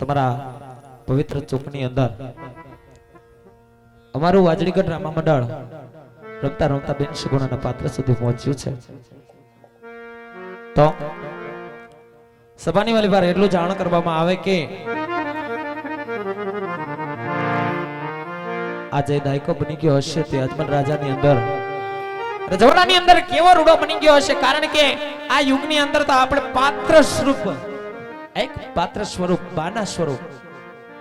તમારા પવિત્ર ચોકની અંદર અમારું વાજડીગઢ રામા મંડળ રમતા રમતા બેન સગુણાના પાત્ર સુધી પહોંચ્યું છે. તો સભાની વાલી વાર એટલું જાણ કરવામાં આવે કે આજે દાયકો બની ગયો હશે તે અજમલ રાજાની અંદર રજવાડાની અંદર કેવો રૂડો બની ગયો હશે, કારણ કે આ યુગની અંદર તો આપણે પાત્ર સ્વરૂપ એક પાત્ર સ્વરૂપ બાના સ્વરૂપ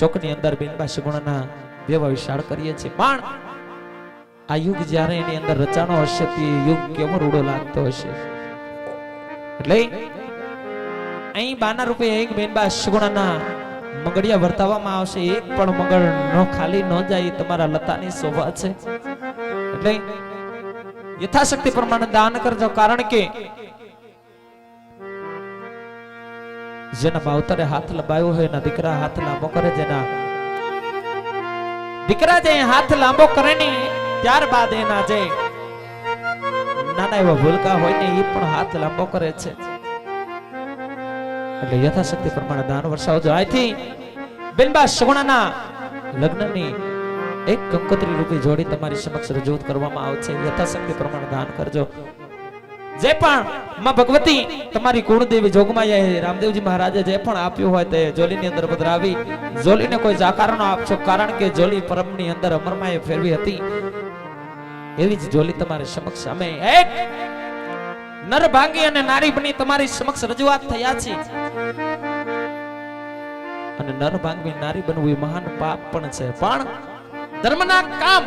ચોકની અંદર બેનબા સગુણાના વ્યવહાર વિશાળ કરીએ છીએ. પણ આ યુગ જ્યારે એની અંદર રચાણો હશે તે યુગ કેવો રૂડો લાગતો હશે. એટલે અહીં બાના રૂપે એક બેનબા સગુણાના મગડિયા વર્તાવવામાં આવશે. એક પણ મગળ ન ખાલી ન જાય, તમારા લતાની શોભા છે. એટલે યથાશક્તિ પ્રમાણે દાન કરજો, કારણ કે જેના માવતરે હાથ લંબાયો હોય એના દીકરા હાથ લાંબો કરે. જેના દીકરા જે હાથ લાંબો કરે ને ત્યારબાદ એના જે નાના એવા ભૂલકા હોય ને એ પણ હાથ લાંબો કરે છે. એટલે યથાશક્તિ પ્રમાણે દાન વરસાવજો. આથી બેનબા સગુણાના લગ્નની એક કંકોત્રી રૂપી જોડી તમારી સમક્ષ રજૂ કરવામાં આવશે. યથાશક્તિ પ્રમાણે દાન કરજો. જે પણ માં ભગવતી તમારી કુળદેવી જોગમાયાએ રામદેવજી મહારાજે જે પણ આપ્યું હોય તે જોલીની અંદર પધરાવી જોલીને કોઈ જાકારો ન આપશો, કારણ કે જોલી પરમની અંદર અમરમાએ ફેરવી હતી. એવી જ જોલી તમારી સમક્ષ અમે એક નર ભાંગી અને નારી બની તમારી સમક્ષ રજૂઆત થયા છે. અને નર ભાંગી નારી બનવું એ મહાન પાપ પણ છે. પણ ધર્મના કામ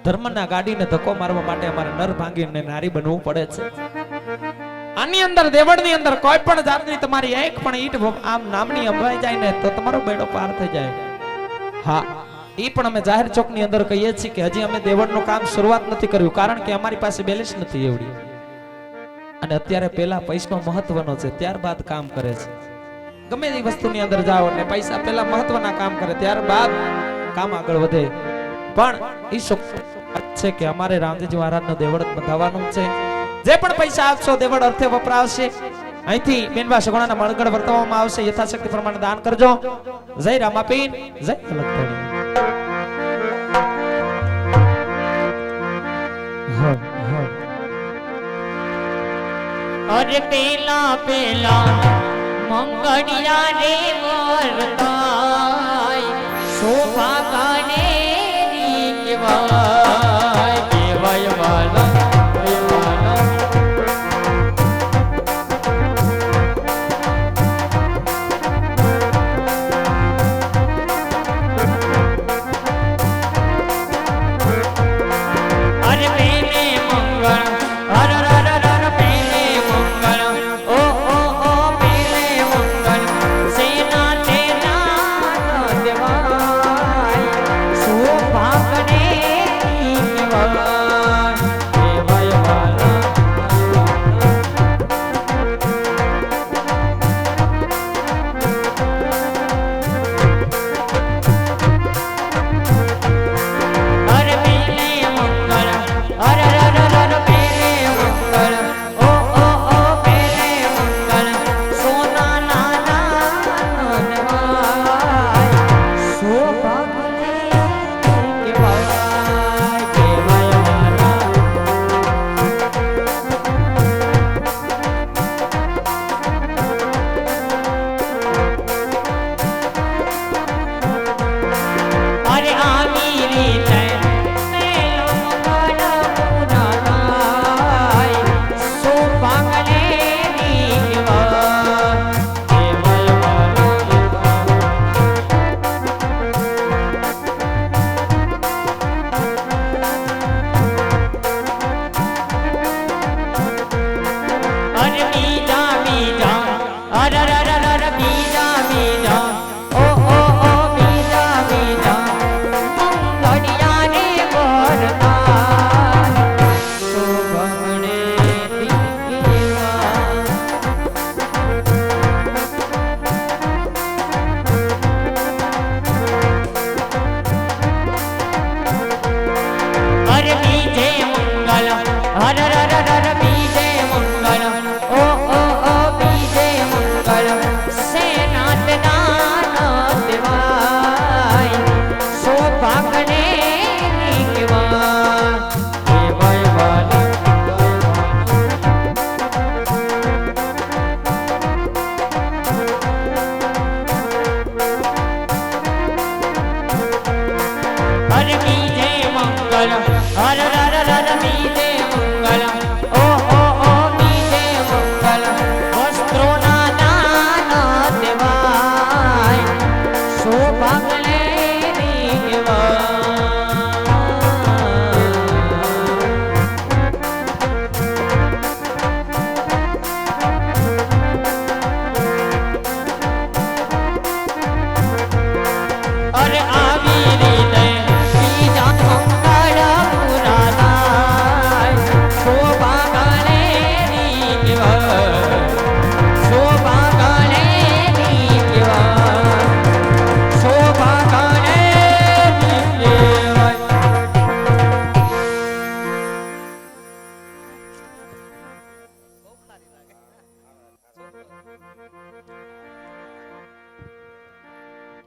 ધર્મના ગાડીને ધક્કો મારવા માટે અમારે નર ભાંગીને નારી બનવું પડે છે. આની અંદર દેવળની અંદર કોઈ પણ જાતની તમારી એક પણ ઈટ આમ નામની અંબાઈ જાય ને તો તમારો બેડો પાર થઈ જાય. હા, એ પણ અમે જાહેર ચોકની અંદર કહીએ છીએ કે હજી અમે દેવળનું કામ શરૂઆત નથી કર્યું, કારણ કે અમારી પાસે બેલેન્સ નથી એવડી. અને અત્યારે પહેલા પૈસા મહત્વનો છે, ત્યારબાદ કામ કરે છે. ગમે એ વસ્તુની અંદર જાઓ એટલે પૈસા પહેલા મહત્વના કામ કરે, ત્યારબાદ કામ આગળ વધે. પણ એ છે કે અમારે રામદેવજી મહારાજનો દેવળ બંધાવવાનું છે. જે પણ પૈસા આપશો દેવળ અર્થે વપરાશે. અહીંથી બેનબા સગુણાના મણગઢ વર્તાવવામાં આવશે. યથાશક્તિ પ્રમાણે દાન કરજો. જય રામાપીર, જય અલગધણી. અરે પેલા પેલા મંગળિયા રે વર્તાય શોભા ગાને કેવાય કેવાય વાલા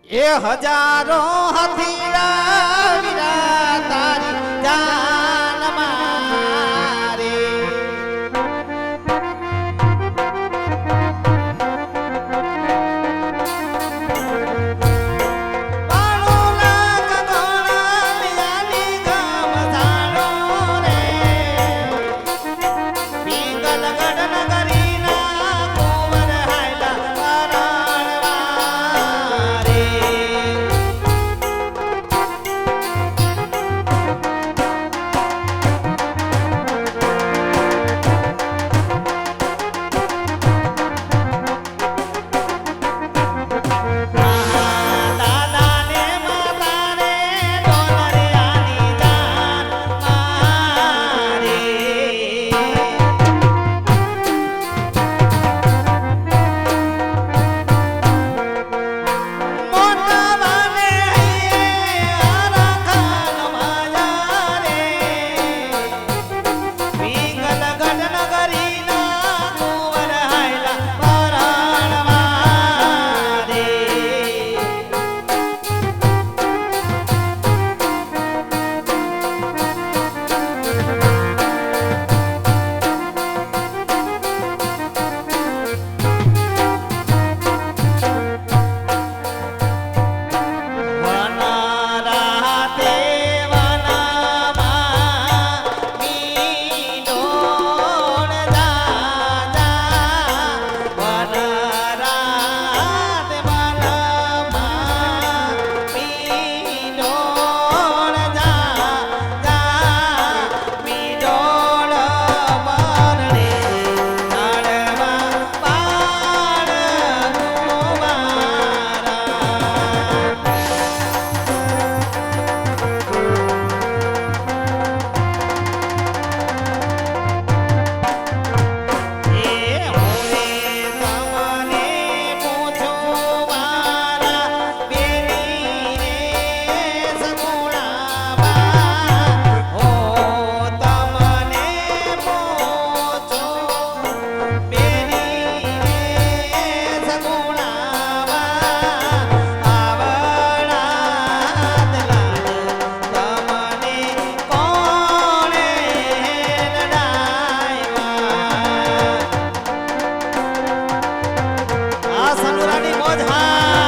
એ હજારો હથિયા વીરા તારી જાન મારી સનુરાની મોજ હા